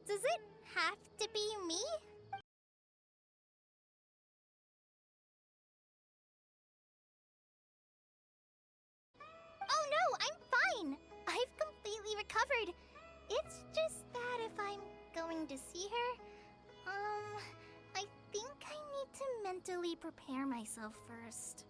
Does it have to be me? Oh no, I'm fine! I've completely recovered. It's just that if I'm going to see her, I think I need to mentally prepare myself first.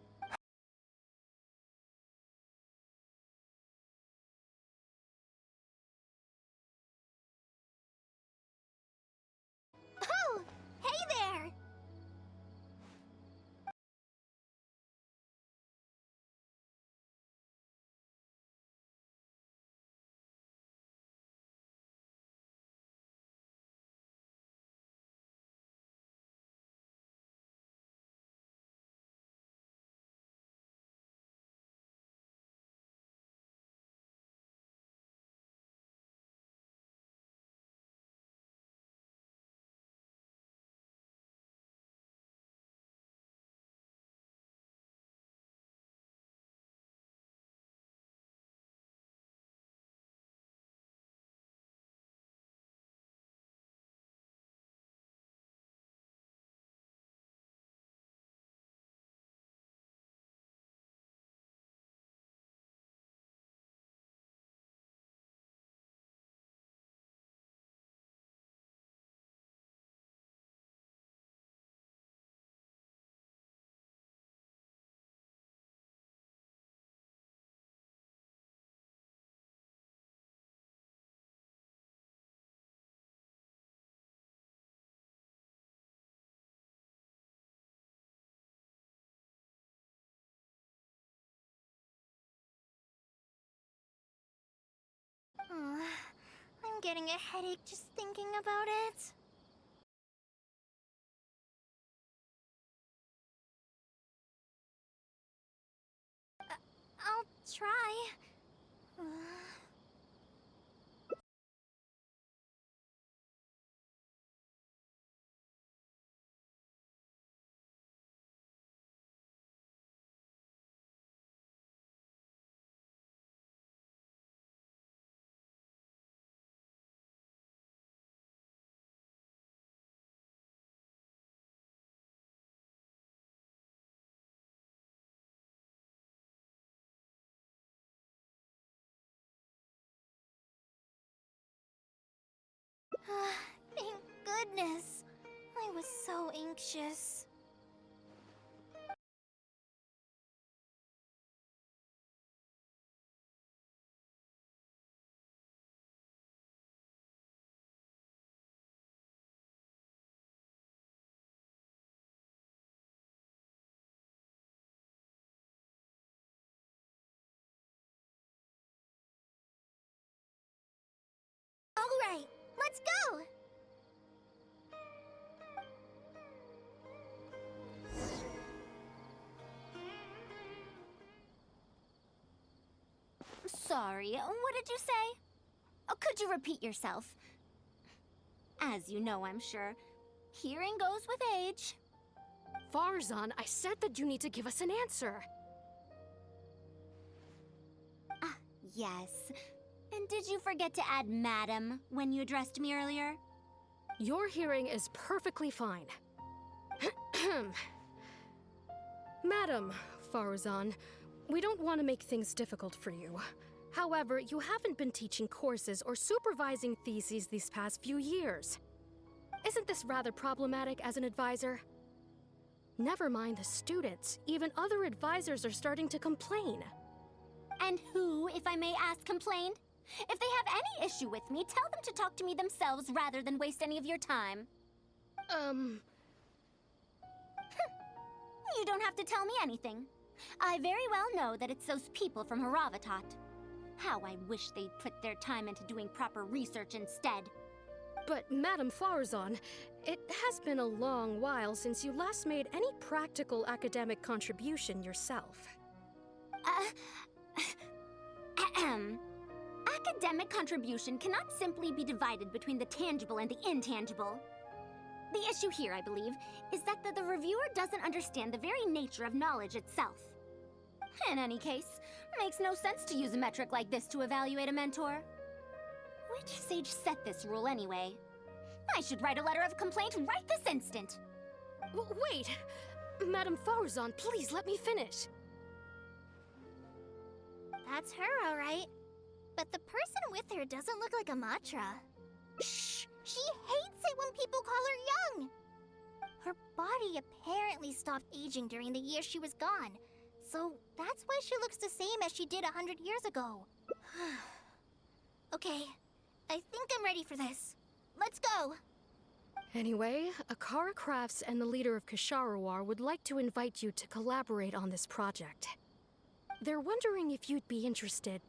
Oh! Hey there! I'm getting a headache just thinking about it. I'll try. Thank goodness. I was so anxious. All right, let's go! Sorry, what did you say? Oh, could you repeat yourself? As you know, I'm sure, hearing goes with age. Faruzan, I said that you need to give us an answer. Ah, yes. And did you forget to add madam when you addressed me earlier? Your hearing is perfectly fine. Madam Faruzan, we don't want to make things difficult for you. However, you haven't been teaching courses or supervising theses these past few years. Isn't this rather problematic as an advisor? Never mind the students, even other advisors are starting to complain. And who, if I may ask, complained? If they have any issue with me, tell them to talk to me themselves rather than waste any of your time. You don't have to tell me anything. I very well know that it's those people from Haravatat. How I wish they'd put their time into doing proper research instead. But Madam Faruzan, it has been a long while since you last made any practical academic contribution yourself. Academic contribution cannot simply be divided between the tangible and the intangible. The issue here, I believe, is that the reviewer doesn't understand the very nature of knowledge itself. In any case, it makes no sense to use a metric like this to evaluate a mentor. Which sage set this rule anyway? I should write a letter of complaint right this instant. Wait! Madam Faruzan, please let me finish. That's her, all right. But the person with her doesn't look like a Matra. Shh! She hates it when people call her young! Her body apparently stopped aging during the year she was gone. So that's why she looks the same as she did 100 years ago. Okay, I think I'm ready for this. Let's go! Anyway, Akara Crafts and the leader of Ksharawar would like to invite you to collaborate on this project. They're wondering if you'd be interested.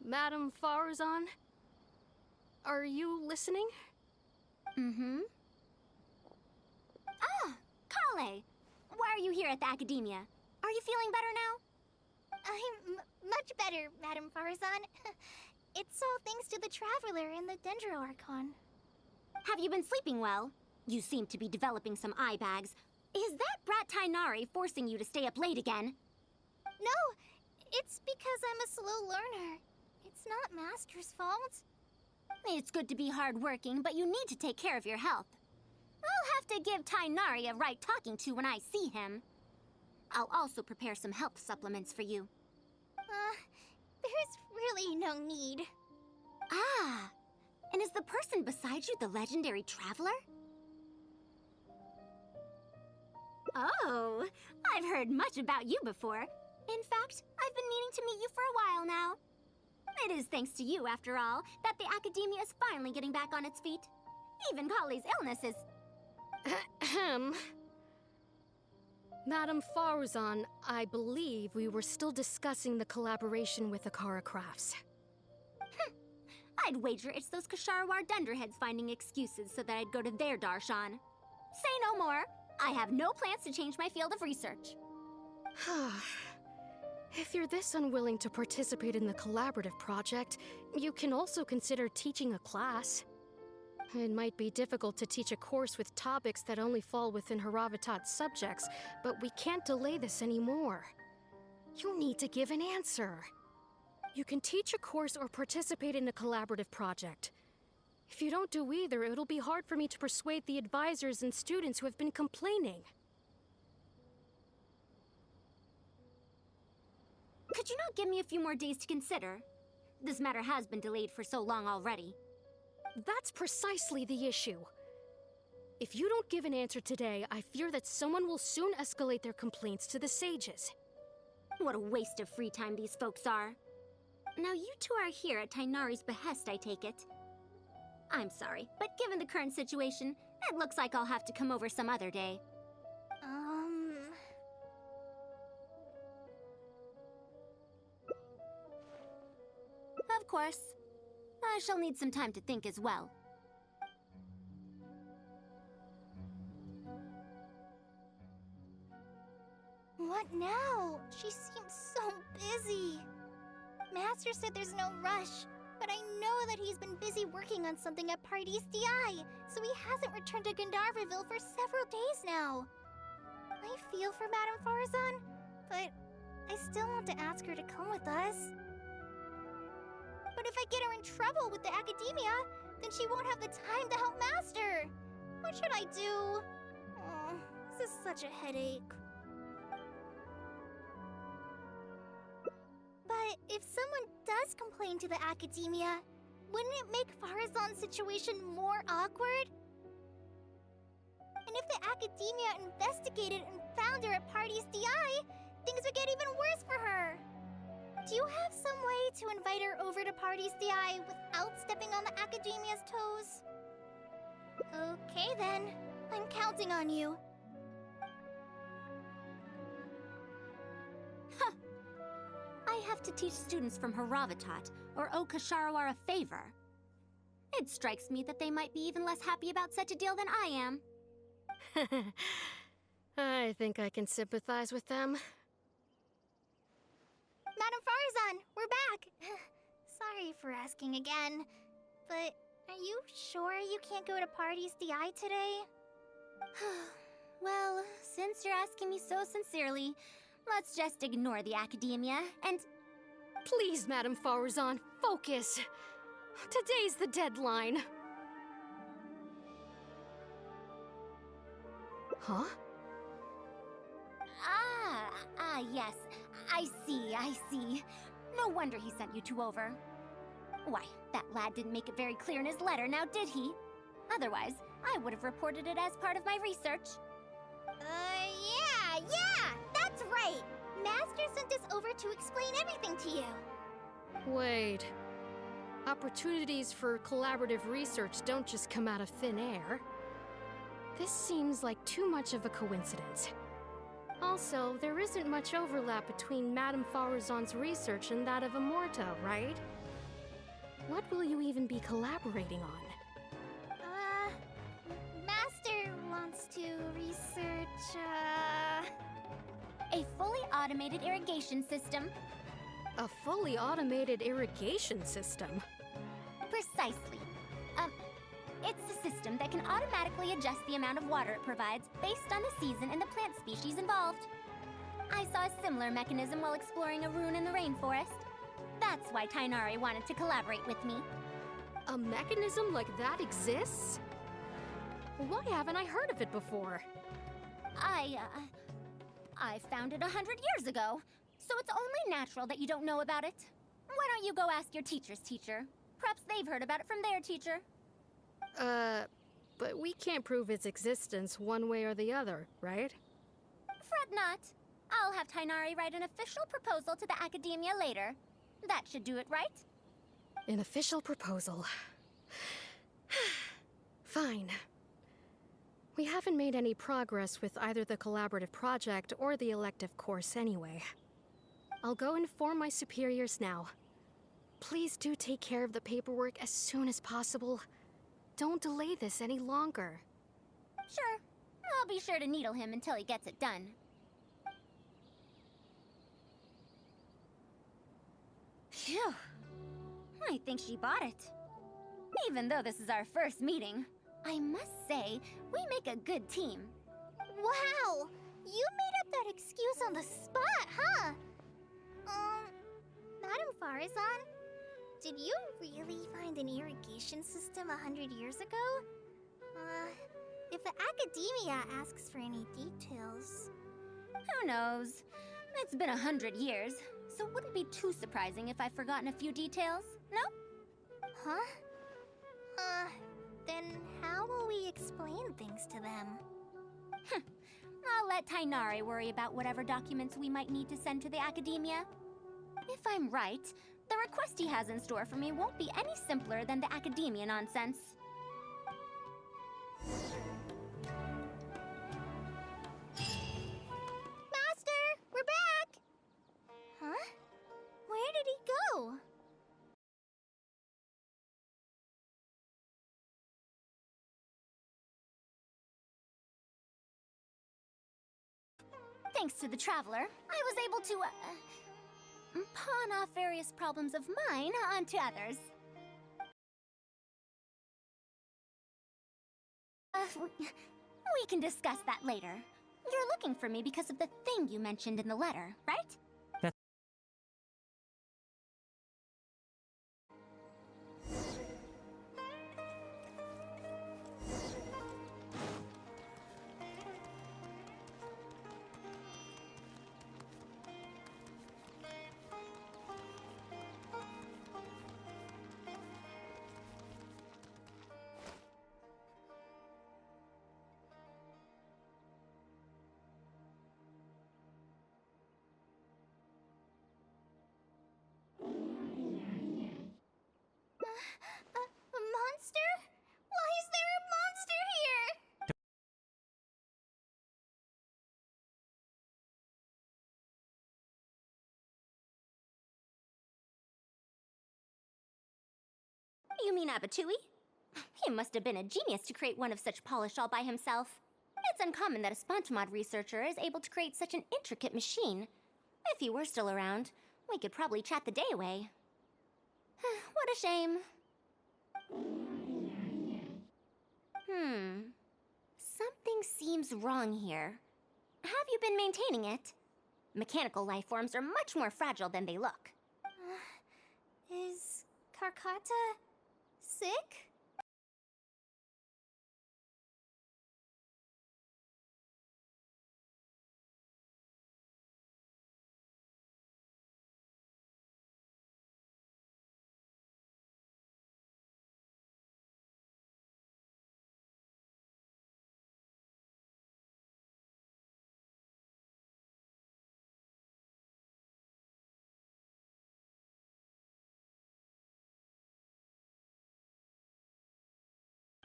Madam Faruzan? Are you listening? Mm-hmm. Ah, Kale! Why are you here at the Academia? Are you feeling better now? I'm much better, Madam Faruzan. It's all thanks to the Traveler and the Dendro Archon. Have you been sleeping well? You seem to be developing some eye bags. Is that brat Tighnari forcing you to stay up late again? No, it's because I'm a slow learner. It's not Master's fault. It's good to be hardworking, but you need to take care of your health. I'll have to give Tighnari a right talking to when I see him. I'll also prepare some health supplements for you. There's really no need. Ah, and is the person beside you the legendary Traveler? Oh, I've heard much about you before. In fact, I've been meaning to meet you for a while now. It is thanks to you, after all, that the Academia is finally getting back on its feet. Even Kali's illness is... Ahem. Madam Faruzan, I believe we were still discussing the collaboration with Akara Crafts. I'd wager it's those Ksharawar dunderheads finding excuses so that I'd go to their darshan. Say no more. I have no plans to change my field of research. If you're this unwilling to participate in the collaborative project, you can also consider teaching a class. It might be difficult to teach a course with topics that only fall within Haravatat's subjects, but we can't delay this anymore. You need to give an answer. You can teach a course or participate in a collaborative project. If you don't do either, it'll be hard for me to persuade the advisors and students who have been complaining. Could you not give me a few more days to consider? This matter has been delayed for so long already. That's precisely the issue. If you don't give an answer today, I fear that someone will soon escalate their complaints to the sages. What a waste of free time these folks are. Now you two are here at Tighnari's behest, I take it. I'm sorry, but given the current situation, it looks like I'll have to come over some other day. Of course. I shall need some time to think as well. What now? She seems so busy. Master said there's no rush, but I know that he's been busy working on something at Pardees DI, so he hasn't returned to Gandharville for several days now. I feel for Madame Faruzan, but I still want to ask her to come with us. But if I get her in trouble with the Academia, then she won't have the time to help Master. What should I do? Oh, this is such a headache. But if someone does complain to the Academia, wouldn't it make Faruzan's situation more awkward? And if the Academia investigated and found her at Pardees DI, things would get even worse for her. Do you have some way to invite her over to Pardees DI without stepping on the Academia's toes? Okay then, I'm counting on you. Huh. I have to teach students from Haravatat, or owe Ksharawar a favor. It strikes me that they might be even less happy about such a deal than I am. I think I can sympathize with them. Madame Faruzan, we're back! Sorry for asking again, but are you sure you can't go to Pardees DI today? Well, since you're asking me so sincerely, let's just ignore the Academia and... Please, Madame Faruzan, focus! Today's the deadline. Huh? Yes. I see. No wonder he sent you two over. Why, that lad didn't make it very clear in his letter, now did he? Otherwise, I would have reported it as part of my research. Yeah, that's right! Master sent us over to explain everything to you. Wait. Opportunities for collaborative research don't just come out of thin air. This seems like too much of a coincidence. Also, there isn't much overlap between Madame Faruzan's research and that of Amorta, right? What will you even be collaborating on? Master wants to research, A fully automated irrigation system. A fully automated irrigation system? Precisely. It's a system that can automatically adjust the amount of water it provides based on the season and the plant species involved. I saw a similar mechanism while exploring a rune in the rainforest. That's why Tighnari wanted to collaborate with me. A mechanism like that exists? Why haven't I heard of it before? I found it 100 years ago, so it's only natural that you don't know about it. Why don't you go ask your teacher's teacher? Perhaps they've heard about it from their teacher. But we can't prove its existence one way or the other, right? Fret not. I'll have Tighnari write an official proposal to the Academia later. That should do it, right? An official proposal. Fine. We haven't made any progress with either the collaborative project or the elective course anyway. I'll go inform my superiors now. Please do take care of the paperwork as soon as possible. Don't delay this any longer. Sure. I'll be sure to needle him until he gets it done. Phew. I think she bought it. Even though this is our first meeting, I must say, we make a good team. Wow! You made up that excuse on the spot, huh? Madame Faruzan, did you really find an irrigation system 100 years ago? If the Academia asks for any details... Who knows? It's been 100 years, so it wouldn't be too surprising if I've forgotten a few details, no? Huh? Then how will we explain things to them? I'll let Tighnari worry about whatever documents we might need to send to the Academia. If I'm right, the request he has in store for me won't be any simpler than the Academia nonsense. Master, we're back! Huh? Where did he go? Thanks to the Traveler, I was able to, pawn off various problems of mine onto others. We can discuss that later. You're looking for me because of the thing you mentioned in the letter, right? A monster? Why is there a monster here? You mean Abatui? He must have been a genius to create one of such polish all by himself. It's uncommon that a Spontamod researcher is able to create such an intricate machine. If he were still around, we could probably chat the day away. What a shame. Something seems wrong here. Have you been maintaining it? Mechanical life forms are much more fragile than they look. Is Carcata Sick?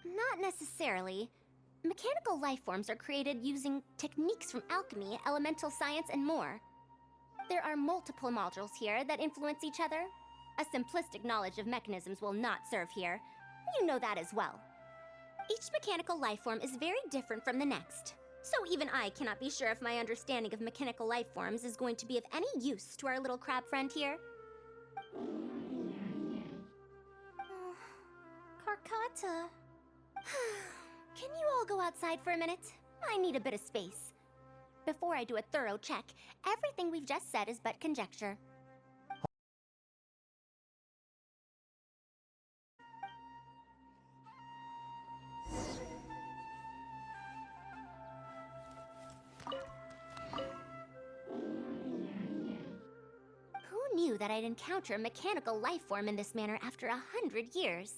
Not necessarily. Mechanical life forms are created using techniques from alchemy, elemental science, and more. There are multiple modules here that influence each other. A simplistic knowledge of mechanisms will not serve here. You know that as well. Each mechanical life form is very different from the next. So even I cannot be sure if my understanding of mechanical life forms is going to be of any use to our little crab friend here. Carcata. Can you all go outside for a minute? I need a bit of space. Before I do a thorough check, everything we've just said is but conjecture. Who knew that I'd encounter a mechanical life form in this manner after 100 years?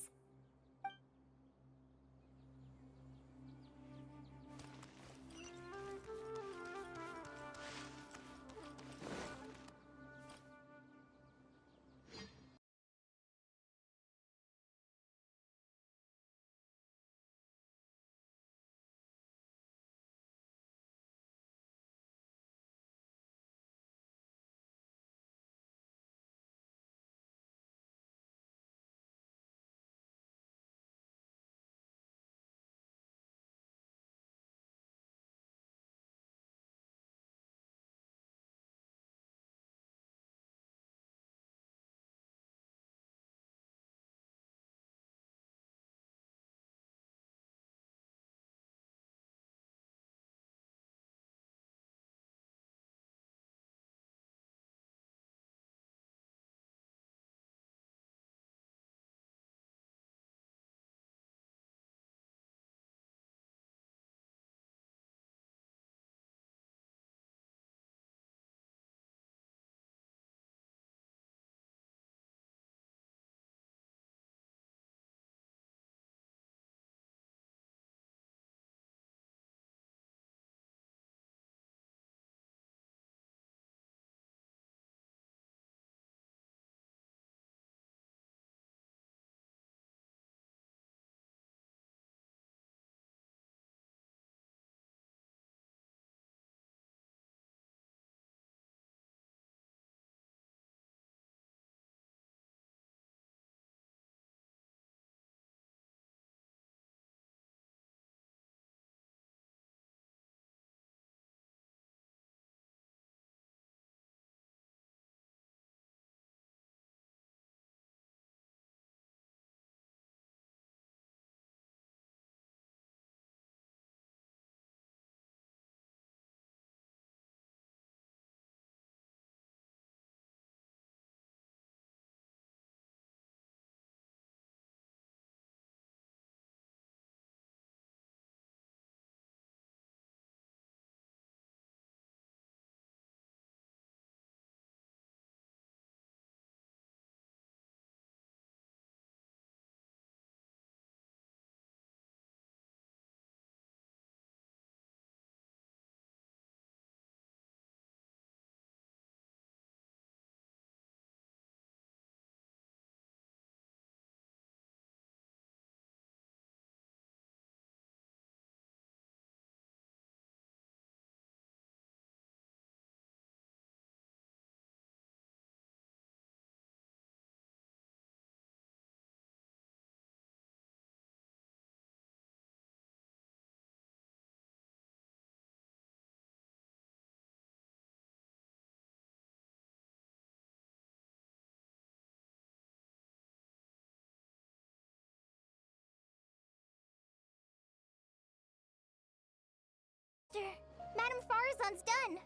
Madame Faruzan's done.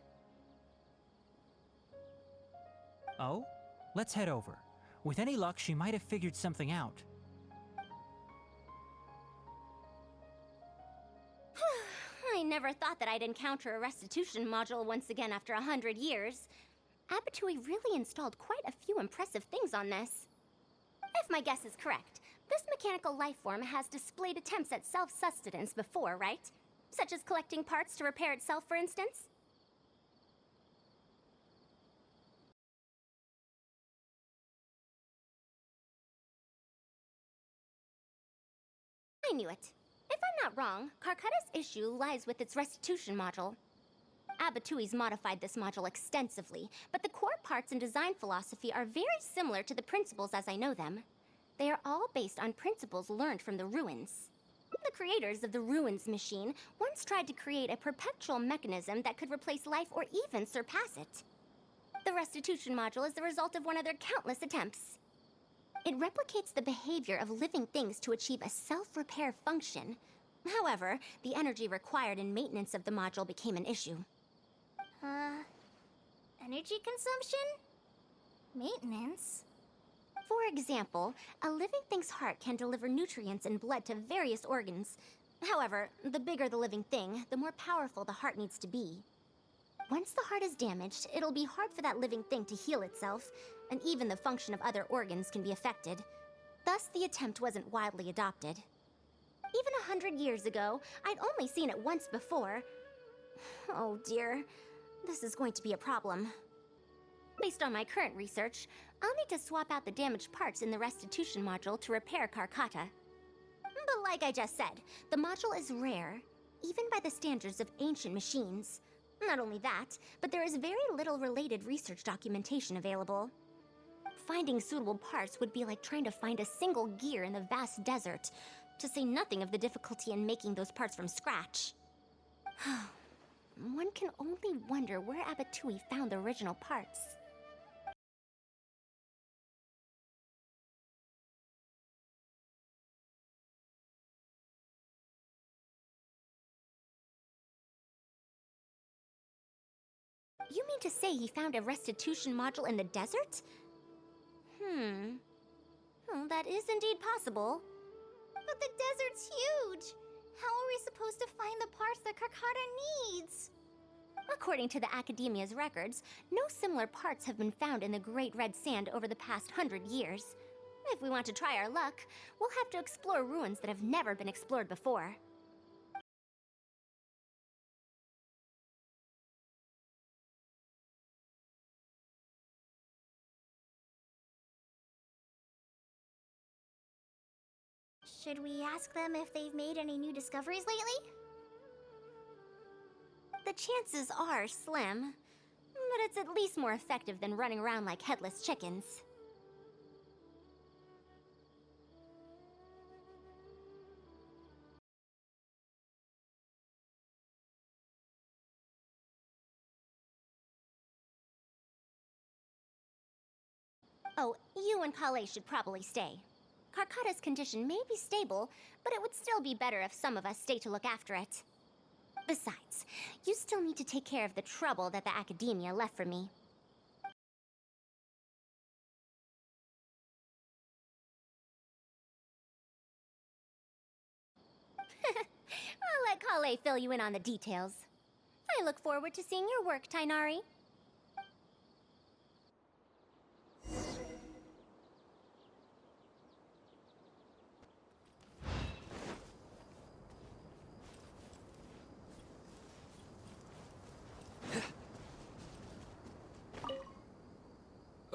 Oh? Let's head over. With any luck, she might have figured something out. never thought that I'd encounter a restitution module once again after 100 years. Abattoir really installed quite a few impressive things on this. If my guess is correct, this mechanical life form has displayed attempts at self-sustenance before, right? Such as collecting parts to repair itself, for instance? I knew it. If I'm not wrong, Carcata's issue lies with its restitution module. Abatui's modified this module extensively, but the core parts and design philosophy are very similar to the principles as I know them. They are all based on principles learned from the ruins. The creators of the ruins machine once tried to create a perpetual mechanism that could replace life or even surpass it. The restitution module is the result of one of their countless attempts. It replicates the behavior of living things to achieve a self-repair function. However, the energy required in maintenance of the module became an issue. Energy consumption? Maintenance? For example, a living thing's heart can deliver nutrients and blood to various organs. However, the bigger the living thing, the more powerful the heart needs to be. Once the heart is damaged, it'll be hard for that living thing to heal itself, and even the function of other organs can be affected. Thus, the attempt wasn't widely adopted. Even 100 years ago, I'd only seen it once before. Oh dear, this is going to be a problem. Based on my current research, I'll need to swap out the damaged parts in the restitution module to repair Carcata. But like I just said, the module is rare, even by the standards of ancient machines. Not only that, but there is very little related research documentation available. Finding suitable parts would be like trying to find a single gear in the vast desert, to say nothing of the difficulty in making those parts from scratch. One can only wonder where Abattoir found the original parts. You mean to say he found a restitution module in the desert? Well, that is indeed possible. But the desert's huge! How are we supposed to find the parts that Carcata needs? According to the Academia's records, no similar parts have been found in the Great Red Sand over the past 100 years. If we want to try our luck, we'll have to explore ruins that have never been explored before. Should we ask them if they've made any new discoveries lately? The chances are slim, but it's at least more effective than running around like headless chickens. Oh, you and Kale should probably stay. Carcata's condition may be stable, but it would still be better if some of us stay to look after it. Besides, you still need to take care of the trouble that the Academia left for me. I'll let Kale fill you in on the details. I look forward to seeing your work, Tighnari.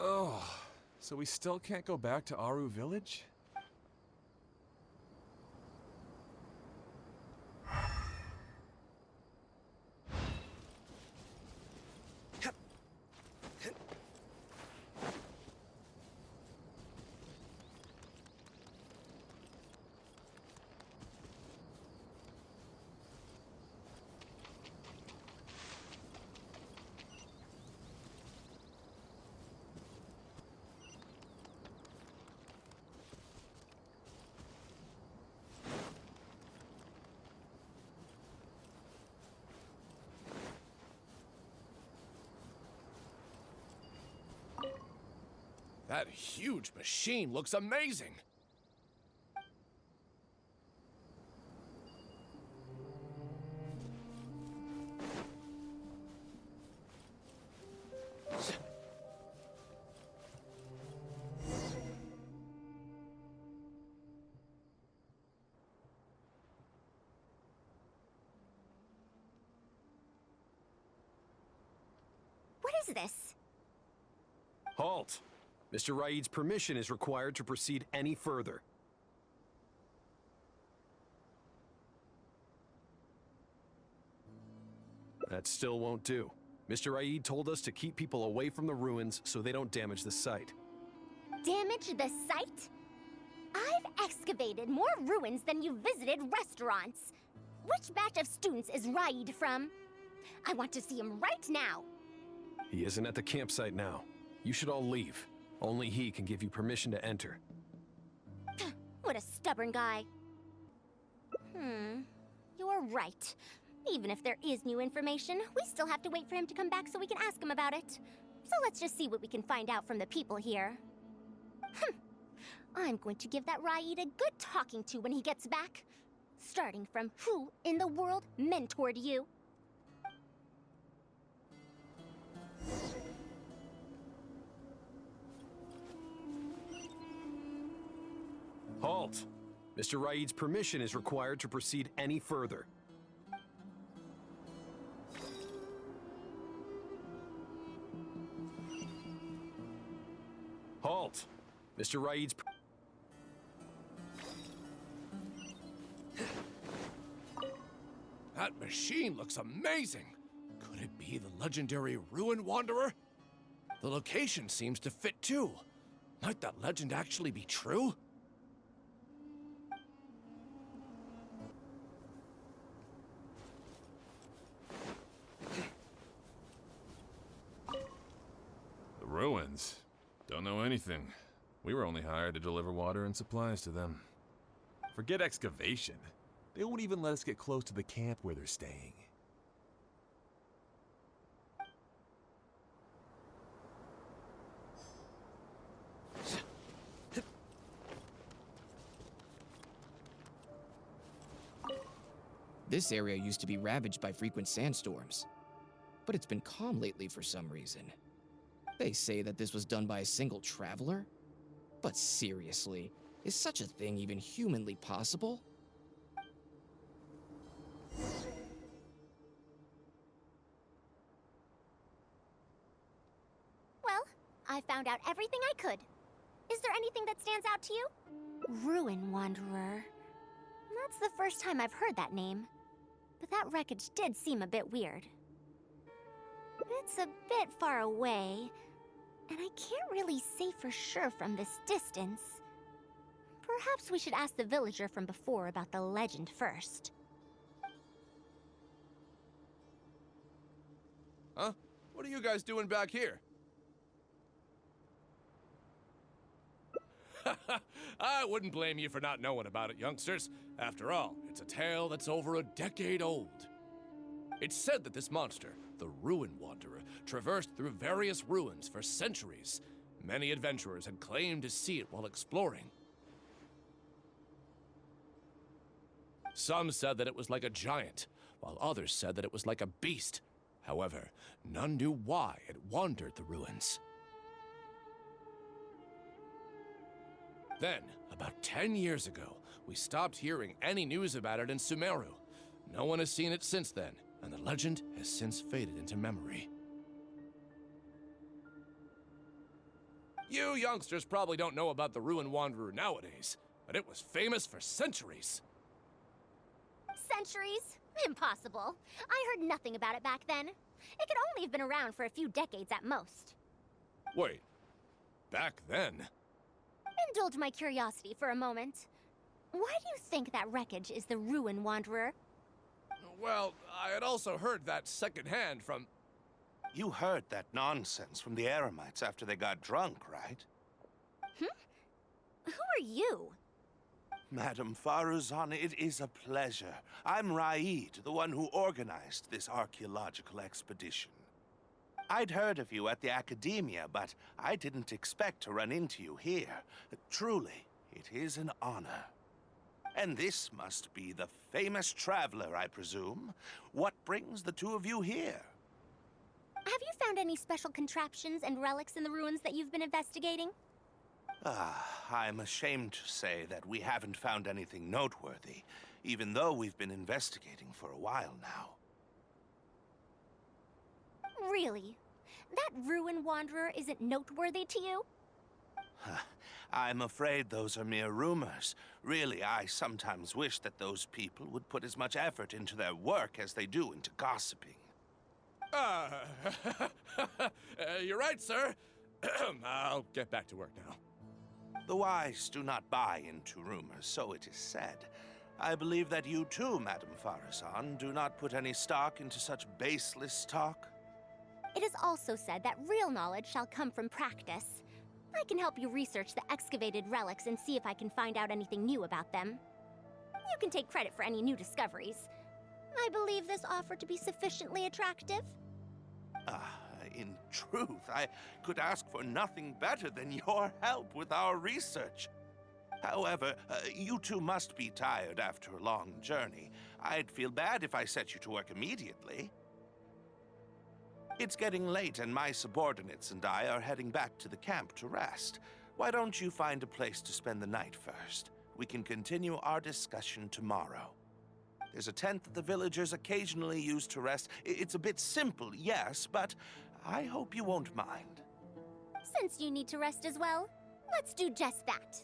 Oh, so we still can't go back to Aru Village? That huge machine looks amazing! is this? Halt! Mr. Raid's permission is required to proceed any further. That still won't do. Mr. Raid told us to keep people away from the ruins so they don't damage the site. Damage the site? I've excavated more ruins than you've visited restaurants. Which batch of students is Raid from? I want to see him right now. He isn't at the campsite now. You should all leave. Only he can give you permission to enter. What a stubborn guy. You're right. Even if there is new information, we still have to wait for him to come back so we can ask him about it. So let's just see what we can find out from the people here. I'm going to give that Raid a good talking to when he gets back. Starting from who in the world mentored you? Halt! Mr. Raid's permission is required to proceed any further. Halt! Mr. Raid's... That machine looks amazing! Could it be the legendary Ruin Wanderer? The location seems to fit too. Might that legend actually be true? The ruins? Don't know anything. We were only hired to deliver water and supplies to them. Forget excavation. They won't even let us get close to the camp where they're staying. This area used to be ravaged by frequent sandstorms, but it's been calm lately for some reason. They say that this was done by a single traveler? But seriously, is such a thing even humanly possible? Well, I found out everything I could. Is there anything that stands out to you? Ruin Wanderer. That's the first time I've heard that name. But that wreckage did seem a bit weird. It's a bit far away, and I can't really say for sure from this distance. Perhaps we should ask the villager from before about the legend first. Huh? What are you guys doing back here? I wouldn't blame you for not knowing about it, youngsters. After all, it's a tale that's over a decade old. It's said that this monster, the Ruin Wanderer, traversed through various ruins for centuries. Many adventurers had claimed to see it while exploring. Some said that it was like a giant, while others said that it was like a beast. However, none knew why it wandered the ruins. Then, about 10 years ago, we stopped hearing any news about it in Sumeru. No one has seen it since then, and the legend has since faded into memory. You youngsters probably don't know about the Ruin Wanderer nowadays, but it was famous for centuries. Centuries? Impossible. I heard nothing about it back then. It could only have been around for a few decades at most. Wait, back then? Indulge my curiosity for a moment. Why do you think that wreckage is the Ruin Wanderer? Well, I had also heard that secondhand from... You heard that nonsense from the Eremites after they got drunk, right? Who are you? Madam Faruzan, it is a pleasure. I'm Raid, the one who organized this archaeological expedition. I'd heard of you at the Academia, but I didn't expect to run into you here. Truly, it is an honor. And this must be the famous traveler, I presume. What brings the two of you here? Have you found any special contraptions and relics in the ruins that you've been investigating? I'm ashamed to say that we haven't found anything noteworthy, even though we've been investigating for a while now. Really? That Ruin Wanderer isn't noteworthy to you? I'm afraid those are mere rumors. Really, I sometimes wish that those people would put as much effort into their work as they do into gossiping. You're right, sir. I'll get back to work now. The wise do not buy into rumors, so it is said. I believe that you too, Madam Faruzan, do not put any stock into such baseless talk. It is also said that real knowledge shall come from practice. I can help you research the excavated relics and see if I can find out anything new about them. You can take credit for any new discoveries. I believe this offer to be sufficiently attractive. In truth, I could ask for nothing better than your help with our research. However, you two must be tired after a long journey. I'd feel bad if I set you to work immediately. It's getting late, and my subordinates and I are heading back to the camp to rest. Why don't you find a place to spend the night first? We can continue our discussion tomorrow. There's a tent that the villagers occasionally use to rest. It's a bit simple, yes, but I hope you won't mind. Since you need to rest as well, let's do just that.